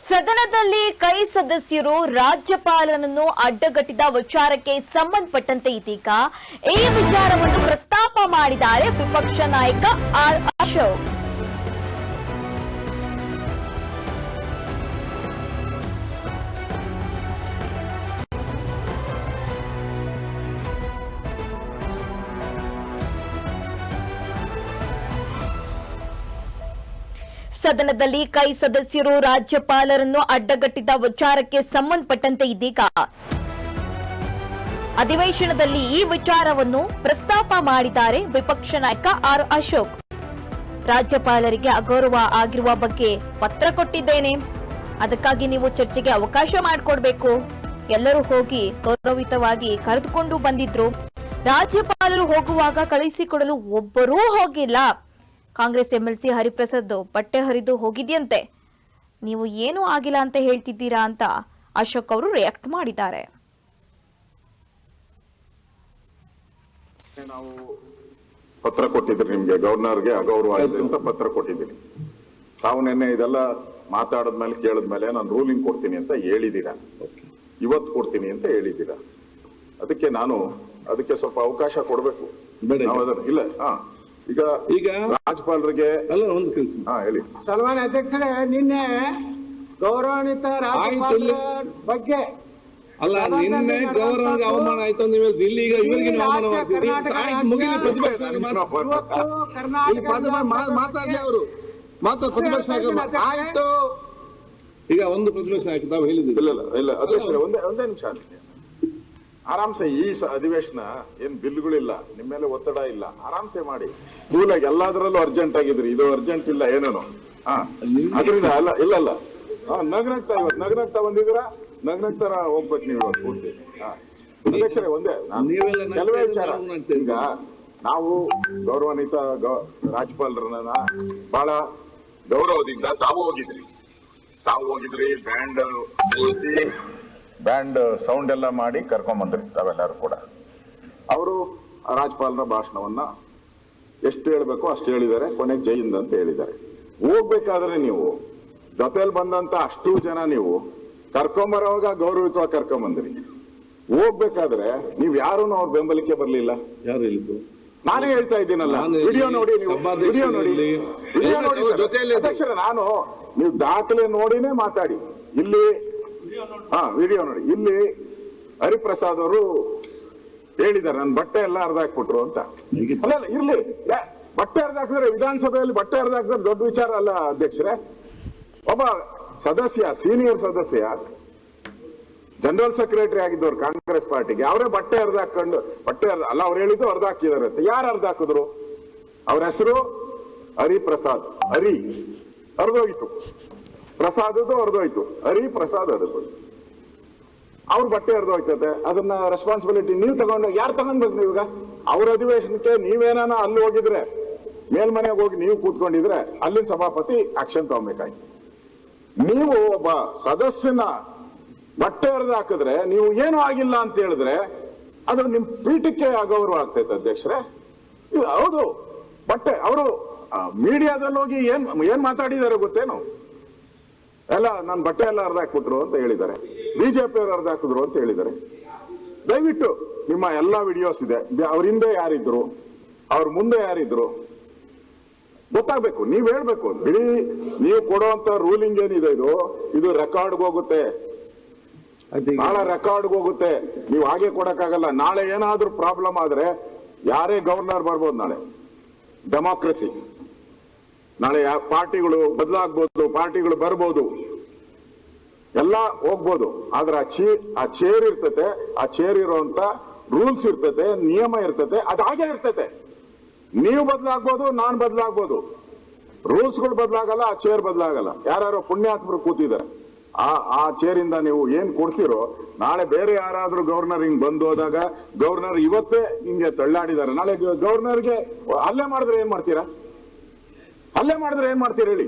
ಸದನದಲ್ಲಿ ಕೈ ಸದಸ್ಯರು ರಾಜ್ಯಪಾಲರನ್ನು ಅಡ್ಡಗಟ್ಟಿದ ವಿಚಾರಕ್ಕೆ ಸಂಬಂಧಪಟ್ಟಂತೆ ಇದೀಗ ಈ ವಿಚಾರವನ್ನು ಪ್ರಸ್ತಾಪ ಮಾಡಿದ್ದಾರೆ ವಿಪಕ್ಷ ನಾಯಕ ಆರ್ ಅಶೋಕ್. ಸದನದಲ್ಲಿ ಕೈ ಸದಸ್ಯರು ರಾಜ್ಯಪಾಲರನ್ನು ಅಡ್ಡಗಟ್ಟಿದ ವಿಚಾರಕ್ಕೆ ಸಂಬಂಧಪಟ್ಟಂತೆ ಇದೀಗ ಅಧಿವೇಶನದಲ್ಲಿ ಈ ವಿಚಾರವನ್ನು ಪ್ರಸ್ತಾಪ ಮಾಡಿದ್ದಾರೆ ವಿಪಕ್ಷ ನಾಯಕ ಆರ್ ಅಶೋಕ್. ರಾಜ್ಯಪಾಲರಿಗೆ ಅಗೌರವ ಆಗಿರುವ ಬಗ್ಗೆ ಪತ್ರ ಕೊಟ್ಟಿದ್ದೇನೆ, ಅದಕ್ಕಾಗಿ ನೀವು ಚರ್ಚೆಗೆ ಅವಕಾಶ ಮಾಡಿಕೊಡ್ಬೇಕು. ಎಲ್ಲರೂ ಹೋಗಿ ಗೌರವಿತವಾಗಿ ಕರೆದುಕೊಂಡು ಬಂದಿದ್ರು. ರಾಜ್ಯಪಾಲರು ಹೋಗುವಾಗ ಕಳಿಸಿಕೊಡಲು ಒಬ್ಬರೂ ಹೋಗಿಲ್ಲ. ಕಾಂಗ್ರೆಸ್ ಎಂಎಲ್ಸಿ ಹರಿಪ್ರಸಾದ್ ಬಟ್ಟೆ ಹರಿದು ಹೋಗಿದ್ಯಂತೆ. ನೀವು ಏನೂ ಆಗಿಲ್ಲ ಅಂತ ಹೇಳ್ತಿದ್ದೀರಾ ಅಂತ ಅಶೋಕ್ ಅವರು ರಿಯಾಕ್ಟ್ ಮಾಡಿದ್ದಾರೆ. ನಾವು ಪತ್ರ ಕೊಟ್ಟಿದ್ರಿ, ನಿಮ್ಗೆ ಗವರ್ನರ್ಗೆ ಅಗೌರವ ಆಗಿದೆ ಅಂತ ಪತ್ರ ಕೊಟ್ಟಿದ್ದೀನಿ. ತಾವು ನಿನ್ನೆ ಇದೆಲ್ಲ ಮಾತಾಡದ್ಮೇಲೆ ಕೇಳದ್ಮೇಲೆ ನಾನು ರೂಲಿಂಗ್ ಕೊಡ್ತೀನಿ ಅಂತ ಹೇಳಿದ್ದೀರಾ, ಇವತ್ತು ಕೊಡ್ತೀನಿ ಅಂತ ಹೇಳಿದ್ದೀರಾ. ಅದಕ್ಕೆ ಸ್ವಲ್ಪ ಅವಕಾಶ ಕೊಡ್ಬೇಕು. ಇಲ್ಲ ಈಗ ರಾಜ್ಯಪಾಲರಿಗೆ ಒಂದು ಕೆಲಸ ಹೇಳಿ. ಸನ್ಮಾನ್ಯ ಅಧ್ಯಕ್ಷರೇ, ನಿನ್ನೆ ಗೌರವಾನ್ವಿತ ರಾಜ್ಯಪಾಲರ ಬಗ್ಗೆ ಅಲ್ಲ, ನಿನ್ನೆ ಗೌರವನಿಗೆ ಅವಮಾನ ಆಯ್ತು ನೀವು ಇಲ್ಲಿ ಈಗ ಇವರಿಗೆ ಅವಮಾನ ಮಾಡ್ತೀರಿ. ಮುಗಿಲಿ, ಪ್ರತಿಪಕ್ಷ ಮಾತಾಡ್ಲಿ, ಅವರು ಪ್ರತಿಪಕ್ಷ ನಾಯಕರು ಆಯ್ತು. ಈಗ ಒಂದು ಪ್ರತಿಪಕ್ಷ ನಾಯಕ ತಾವು ಹೇಳಿದ್ದೀರಿ. ಇಲ್ಲ ಅಧ್ಯಕ್ಷರೇ, ಒಂದೇ ನಿಮಿಷ. ಆರಾಮ್ಸೆ ಈ ಅಧಿವೇಶನ ಏನ್ ಬಿಲ್ಗಳಿಲ್ಲ, ನಿಮ್ಮ ಮೇಲೆ ಒತ್ತಡ ಇಲ್ಲ, ಆರಾಮ್ಸೆ ಮಾಡಿ. ಕೂಲಾಗಿ ಎಲ್ಲಾದ್ರಲ್ಲೂ ಅರ್ಜೆಂಟ್ ಆಗಿದ್ರಿ, ಇದು ಅರ್ಜೆಂಟ್ ಇಲ್ಲ ಏನೇನು. ಅದರಿಂದ ಅಲ್ಲ ಇಲ್ಲ ನಗ್ನಗ್ತಾ ಬಂದಿದ್ದೀರಾ, ನಗ್ನಗ್ತಾರ ಹೋಗ್ಬೇಕು ನೀವು ಇವತ್ತು ಪೂರ್ತಿ. ಅಧ್ಯಕ್ಷರೇ, ಒಂದೇ ಕೆಲವೇ ವಿಚಾರ. ಈಗ ನಾವು ಗೌರವಾನ್ವಿತ ರಾಜ್ಯಪಾಲರನ್ನ ಬಹಳ ಗೌರವದಿಂದ ತಾವು ಹೋಗಿದ್ರಿ ಬ್ಯಾಂಡ್ ಕೂರಿಸಿ ಬ್ಯಾಂಡ್ ಸೌಂಡ್ ಎಲ್ಲ ಮಾಡಿ ಕರ್ಕೊಂಡ್ ತಾವೆಲ್ಲರೂ ಕೂಡ. ಅವರು ರಾಜ್ಯಪಾಲರ ಭಾಷಣವನ್ನ ಎಷ್ಟು ಹೇಳ್ಬೇಕು ಅಷ್ಟು ಹೇಳಿದ್ದಾರೆ, ಕೊನೆಗೆ ಜೈ ಹಿಂದ್ ಅಂತ ಹೇಳಿದ್ದಾರೆ. ಹೋಗ್ಬೇಕಾದ್ರೆ ನೀವು ಜೊತೆಯಲ್ಲಿ ಬಂದಂತ ಅಷ್ಟು ಜನ ನೀವು ಕರ್ಕೊಂಬರೋವಾಗ ಗೌರವಿತವಾಗಿ ಕರ್ಕೊಂಬಂದ್ರಿ. ಹೋಗ್ಬೇಕಾದ್ರೆ ನೀವ್ ಯಾರು ಅವ್ರ ಬೆಂಬಲಕ್ಕೆ ಬರ್ಲಿಲ್ಲ. ಯಾರು ಹೇಳಿದ್ದು? ನಾನೇ ಹೇಳ್ತಾ ಇದ್ದೀನಲ್ಲ, ವಿಡಿಯೋ ನೋಡಿ, ವಿಡಿಯೋ ನೋಡಿ ಅಧ್ಯಕ್ಷರೇ. ನೀವು ದಾಖಲೆ ನೋಡಿನೇ ಮಾತಾಡಿ. ಇಲ್ಲಿ ವಿಡಿಯೋ ನೋಡಿ. ಇಲ್ಲಿ ಹರಿಪ್ರಸಾದ್ ಅವರು ಹೇಳಿದ್ದಾರೆ, ನನ್ನ ಬಟ್ಟೆ ಎಲ್ಲ ಹರಿದಾಕ್ಬಿಟ್ರು ಅಂತ. ಅಲ್ಲ ಇರ್ಲಿ, ಬಟ್ಟೆ ಹರಿದಾಕಿದ್ರೆ ವಿಧಾನಸಭೆಯಲ್ಲಿ ಬಟ್ಟೆ ಹರಿದಾಕಿದ್ರೆ ದೊಡ್ಡ ವಿಚಾರ ಅಲ್ಲ ಅಧ್ಯಕ್ಷರೇ. ಒಬ್ಬ ಸದಸ್ಯ, ಸೀನಿಯರ್ ಸದಸ್ಯ, ಜನರಲ್ ಸೆಕ್ರೆಟರಿ ಆಗಿದ್ದವ್ರು ಕಾಂಗ್ರೆಸ್ ಪಾರ್ಟಿಗೆ, ಅವರೇ ಬಟ್ಟೆ ಹರಿದಾಕೊಂಡು ಅಲ್ಲ, ಅವ್ರು ಹೇಳಿದ್ದು ಹರಿದಾಕಿದಾರೆ ಅಂತ. ಯಾರು ಹರಿದಾಕಿದ್ರು? ಅವ್ರ ಹೆಸರು ಹರಿಪ್ರಸಾದ್. ಹರಿದೋಯ್ತು, ಪ್ರಸಾದದ್ದು ಹರಿದೋಯ್ತು, ಹರಿಪ್ರಸಾದ್ ಹರಿದೋಯ್ತು. ಅವ್ರ ಬಟ್ಟೆ ಹರಿದೋಯ್ತದೆ. ಅದನ್ನ ರೆಸ್ಪಾನ್ಸಿಬಿಲಿಟಿ ನೀವು ತಗೊಂಡು ಯಾರು ತಗೊಂಡ್ಬೇಕು? ನೀವೀಗ ಅವ್ರ ಅಧಿವೇಶನಕ್ಕೆ ನೀವೇನ ಅಲ್ಲಿ ಹೋಗಿದ್ರೆ, ಮೇಲ್ಮನೆಗೆ ಹೋಗಿ ನೀವು ಕೂತ್ಕೊಂಡಿದ್ರೆ ಅಲ್ಲಿನ ಸಭಾಪತಿ ಆಕ್ಷನ್ ತಗೊಬೇಕಾಯ್ತು. ನೀವು ಒಬ್ಬ ಸದಸ್ಯನ ಬಟ್ಟೆ ಹರಿದು ಹಾಕಿದ್ರೆ, ನೀವು ಏನೂ ಆಗಿಲ್ಲ ಅಂತ ಹೇಳಿದ್ರೆ ಅದು ನಿಮ್ ಪೀಠಕ್ಕೆ ಅಗೌರವ ಆಗ್ತೈತೆ ಅಧ್ಯಕ್ಷರೇ. ಹೌದು, ಬಟ್ಟೆ ಅವರು ಮೀಡಿಯಾದಲ್ಲಿ ಹೋಗಿ ಏನ್ ಮಾತಾಡಿದಾರೆ ಗೊತ್ತೇನು? ಎಲ್ಲ ನನ್ನ ಬಟ್ಟೆ ಎಲ್ಲ ಹರಿದಾಕ್ಬಿಟ್ರು ಅಂತ ಹೇಳಿದ್ದಾರೆ, ಬಿಜೆಪಿ ಅವರು ಹರಿದಾಕಿದ್ರು ಅಂತ ಹೇಳಿದ್ದಾರೆ. ದಯವಿಟ್ಟು ನಿಮ್ಮ ಎಲ್ಲಾ ವಿಡಿಯೋಸ್ ಇದೆ, ಅವ್ರ ಹಿಂದೆ ಯಾರಿದ್ರು, ಅವ್ರ ಮುಂದೆ ಯಾರಿದ್ರು ಗೊತ್ತಾಗ್ಬೇಕು. ನೀವ್ ಹೇಳ್ಬೇಕು. ಬಿಡಿ, ನೀವು ಕೊಡುವಂತ ರೂಲಿಂಗ್ ಏನಿದೆ ಇದು ರೆಕಾರ್ಡ್ಗೆ ಹೋಗುತ್ತೆ, ಬಹಳ ರೆಕಾರ್ಡ್ಗೆ ಹೋಗುತ್ತೆ. ನೀವು ಹಾಗೆ ಕೊಡಕ್ಕಾಗಲ್ಲ. ನಾಳೆ ಏನಾದ್ರೂ ಪ್ರಾಬ್ಲಮ್ ಆದ್ರೆ ಯಾರೇ ಗವರ್ನರ್ ಬರ್ಬೋದು. ನಾಳೆ ಡೆಮಾಕ್ರಸಿ, ನಾಳೆ ಪಾರ್ಟಿಗಳು ಬದಲಾಗ್ಬೋದು, ಪಾರ್ಟಿಗಳು ಬರ್ಬೋದು, ಎಲ್ಲ ಹೋಗ್ಬೋದು. ಆದ್ರೆ ಆ ಚೇರ್ ಇರ್ತತೆ, ಆ ಚೇರ್ ಇರುವಂತ ರೂಲ್ಸ್ ಇರ್ತತೆ, ನಿಯಮ ಇರ್ತತೆ, ಅದು ಹಾಗೆ ಇರ್ತತೆ. ನೀವು ಬದಲಾಗ್ಬೋದು, ನಾನ್ ಬದಲಾಗ್ಬೋದು, ರೂಲ್ಸ್ಗಳು ಬದಲಾಗಲ್ಲ, ಆ ಚೇರ್ ಬದಲಾಗಲ್ಲ. ಯಾರು ಪುಣ್ಯಾತ್ಮರು ಕೂತಿದ್ದಾರೆ, ಆ ಚೇರಿಂದ ನೀವು ಏನ್ ಕೊಡ್ತಿರೋ, ನಾಳೆ ಬೇರೆ ಯಾರಾದ್ರೂ ಗವರ್ನರ್ ಹಿಂಗ್ ಬಂದು ಹೋದಾಗ, ಗವರ್ನರ್ ಇವತ್ತೇ ಹಿಂಗೆ ತಳ್ಳಾಡಿದ್ದಾರೆ, ನಾಳೆ ಗವರ್ನರ್ಗೆ ಹಲ್ಲೆ ಮಾಡಿದ್ರೆ ಏನ್ ಮಾಡ್ತೀರಾ? ಹೇಳಿ.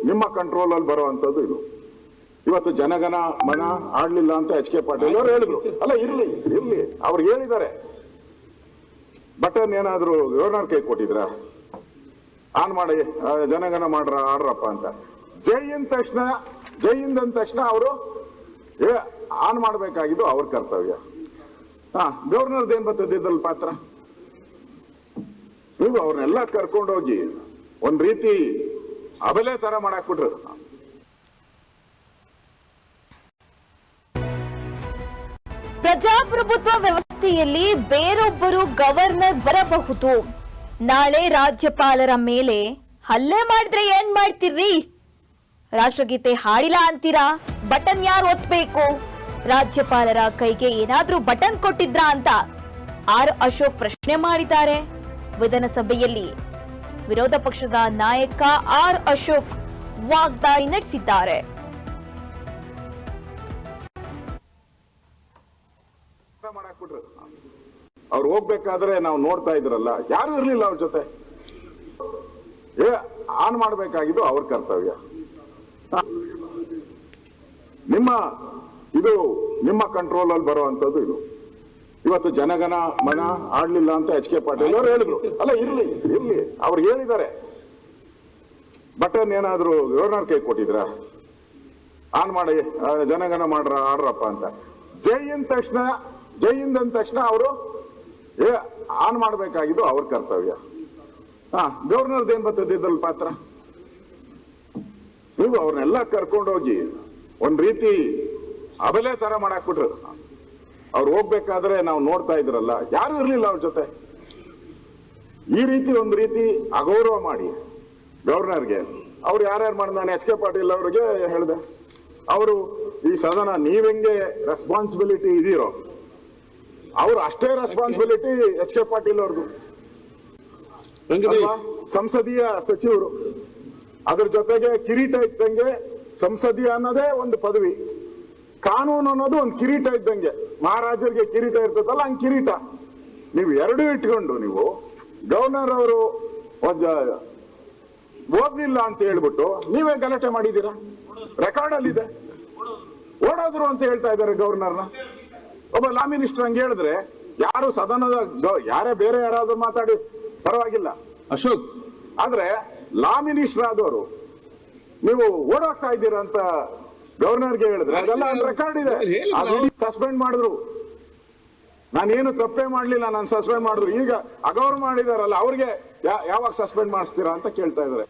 ನಿಮ್ಮ ಕಂಟ್ರೋಲ್ ಅಲ್ಲಿ ಬರುವಂತದ್ದು ಇದು. ಇವತ್ತು ಜನಗಣ ಮನ ಆಡ್ಲಿಲ್ಲ ಅಂತ ಎಚ್ ಕೆ ಪಾಟೀಲ್ ಅವರು ಹೇಳಿದ್ರು. ಅಲ್ಲ ಇರ್ಲಿ, ಅವ್ರು ಹೇಳಿದ್ದಾರೆ. ಬಟನ್ ಏನಾದ್ರು ಗವರ್ನರ್ ಕೈ ಕೊಟ್ಟಿದ್ರ? ಆನ್ ಮಾಡಿ ಜನಗಣ ಆಡ್ರಪ್ಪ ಅಂತ. ಜೈ ಅಂದ ತಕ್ಷಣ ಅವರು ಆನ್ ಮಾಡಬೇಕಾಗಿದ್ದು ಅವ್ರ ಕರ್ತವ್ಯ. ಗವರ್ನರ್ದು ಏನ್ ಬರ್ತದೆ ಇದ್ರಲ್ಲಿ ಪಾತ್ರ? ನೀವು ಅವ್ರನ್ನೆಲ್ಲ ಕರ್ಕೊಂಡೋಗಿ ಒಂದ್ ರೀತಿ ಅಬಲೆ ತರ ಮಾಡಾಕ್ಬಿಟ್ರು. ಪ್ರಜಾಪ್ರಭುತ್ವ ವ್ಯವಸ್ಥೆಯಲ್ಲಿ ಬೇರೊಬ್ಬರು ಗವರ್ನರ್ ಬರಬಹುದು. ನಾಳೆ ರಾಜ್ಯಪಾಲರ ಮೇಲೆ ಹಲ್ಲೆ ಮಾಡಿದ್ರೆ ಏನ್ ಮಾಡ್ತೀರಿ? ರಾಷ್ಟ್ರಗೀತೆ ಹಾಡಿಲ್ಲ ಅಂತೀರಾ? ಬಟನ್ ಯಾರು ಒತ್ತಬೇಕು? ರಾಜ್ಯಪಾಲರ ಕೈಗೆ ಏನಾದ್ರೂ ಬಟನ್ ಕೊಟ್ಟಿದ್ರಾ ಅಂತ ಆರ್ ಅಶೋಕ್ ಪ್ರಶ್ನೆ ಮಾಡಿದ್ದಾರೆ. ವಿಧಾನಸಭೆಯಲ್ಲಿ ವಿರೋಧ ಪಕ್ಷದ ನಾಯಕ ಆರ್ ಅಶೋಕ್ ವಾಗ್ದಾಳಿ ನಡೆಸಿದ್ದಾರೆ. ಅವ್ರು ಹೋಗ್ಬೇಕಾದ್ರೆ ನಾವು ನೋಡ್ತಾ ಇದ್ರಲ್ಲ, ಯಾರು ಇರ್ಲಿಲ್ಲ ಅವ್ರ ಜೊತೆ. ಆನ್ ಮಾಡಬೇಕಾಗಿದ್ದು ಅವ್ರ ಕರ್ತವ್ಯ. ನಿಮ್ಮ ಕಂಟ್ರೋಲ್ ಅಲ್ಲಿ ಬರುವಂತದ್ದು ಇದು. ಇವತ್ತು ಜನಗಣ ಮನ ಆಡ್ಲಿಲ್ಲ ಅಂತ ಎಚ್ ಕೆ ಪಾಟೀಲ್ ಅವರು ಹೇಳಿದ್ರು. ಅಲ್ಲ, ಇರ್ಲಿ ಅವ್ರು ಹೇಳಿದ್ದಾರೆ. ಬಟನ್ ಏನಾದ್ರು ಗವರ್ನರ್ ಕೈ ಕೊಟ್ಟಿದ್ರ? ಆನ್ ಮಾಡಿ ಜನಗಣ ಆಡ್ರಪ್ಪ ಅಂತ. ಜೈ ಅಂದ ತಕ್ಷಣ ಅವರು ಆನ್ ಮಾಡಬೇಕಾಗಿದ್ದು ಅವ್ರ ಕರ್ತವ್ಯ. ಗವರ್ನರ್ದು ಏನ್ ಬರ್ತದೆ ಇದ್ರಲ್ಲಿ ಪಾತ್ರ? ನೀವು ಅವ್ರನ್ನೆಲ್ಲ ಕರ್ಕೊಂಡೋಗಿ ಒಂದ್ ರೀತಿ ಅಬಲೆ ತರ ಮಾಡಾಕ್ಬಿಟ್ರು. ಅವ್ರು ಹೋಗ್ಬೇಕಾದ್ರೆ ನಾವು ನೋಡ್ತಾ ಇದ್ರಲ್ಲ, ಯಾರು ಇರ್ಲಿಲ್ಲ ಅವ್ರ ಜೊತೆ. ಈ ರೀತಿ ಒಂದ್ ರೀತಿ ಅಗೌರವ ಮಾಡಿ ಗವರ್ನರ್ಗೆ ಅವ್ರು ಯಾರ್ಯಾರು ಮಾಡಿ, ನಾನು ಎಚ್ ಕೆ ಪಾಟೀಲ್ ಅವ್ರಿಗೆ ಹೇಳಿದೆ, ಅವರು ಈ ಸದನ ನೀವೆಂಗೆ ರೆಸ್ಪಾನ್ಸಿಬಿಲಿಟಿ ಇದೀರೋ ಅವ್ರು ಅಷ್ಟೇ ರೆಸ್ಪಾನ್ಸಿಬಿಲಿಟಿ ಎಚ್ ಕೆ ಪಾಟೀಲ್ ಅವ್ರದ್ದು. ಸಂಸದೀಯ ಸಚಿವರು, ಅದ್ರ ಜೊತೆಗೆ ಕಿರೀಟ ಇದ್ದಂಗೆ. ಸಂಸದೀಯ ಅನ್ನೋದೇ ಒಂದು ಪದವಿ, ಕಾನೂನು ಅನ್ನೋದು ಒಂದು ಕಿರೀಟ ಇದ್ದಂಗೆ. ಮಹಾರಾಜರಿಗೆ ಕಿರೀಟ ಇರ್ತದಲ್ಲ, ಹಂಗ್ ಕಿರೀಟ. ನೀವು ಎರಡೂ ಇಟ್ಕೊಂಡು ನೀವು ಗವರ್ನರ್ ಅವರು ಓದ್ಲಿಲ್ಲ ಅಂತ ಹೇಳ್ಬಿಟ್ಟು ನೀವೇ ಗಲಾಟೆ ಮಾಡಿದ್ದೀರಾ. ರೆಕಾರ್ಡ್ ಅಲ್ಲಿ ಇದೆ. ಓಡೋದ್ರು ಅಂತ ಹೇಳ್ತಾ ಇದ್ದಾರೆ ಗವರ್ನರ್ನ. ಒಬ್ಬ ಲಾ ಮಿನಿಸ್ಟರ್ ಹಂಗೆ ಹೇಳಿದ್ರೆ ಯಾರು ಸದನದ ಯಾರೇ ಬೇರೆ ಯಾರಾದ್ರೂ ಮಾತಾಡಿ ಪರವಾಗಿಲ್ಲ ಅಶೋಕ್, ಆದ್ರೆ ಲಾ ಮಿನಿಸ್ಟರ್ ಆದವರು ನೀವು ಓಡೋಗ್ತಾ ಇದ್ದೀರಾ ಅಂತ ಗವರ್ನರ್ಗೆ ಹೇಳಿದ್ರೆ ಅದೆಲ್ಲ ರೆಕಾರ್ಡ್ ಇದೆ. ಸಸ್ಪೆಂಡ್ ಮಾಡಿದ್ರು. ನಾನೇನು ತಪ್ಪೇ ಮಾಡ್ಲಿಲ್ಲ, ನಾನು ಸಸ್ಪೆಂಡ್ ಮಾಡಿದ್ರು. ಈಗ ಅಗೌರವ ಮಾಡಿದಾರಲ್ಲ, ಅವ್ರಿಗೆ ಯಾವಾಗ ಸಸ್ಪೆಂಡ್ ಮಾಡಿಸ್ತೀರಾ ಅಂತ ಕೇಳ್ತಾ ಇದಾರೆ.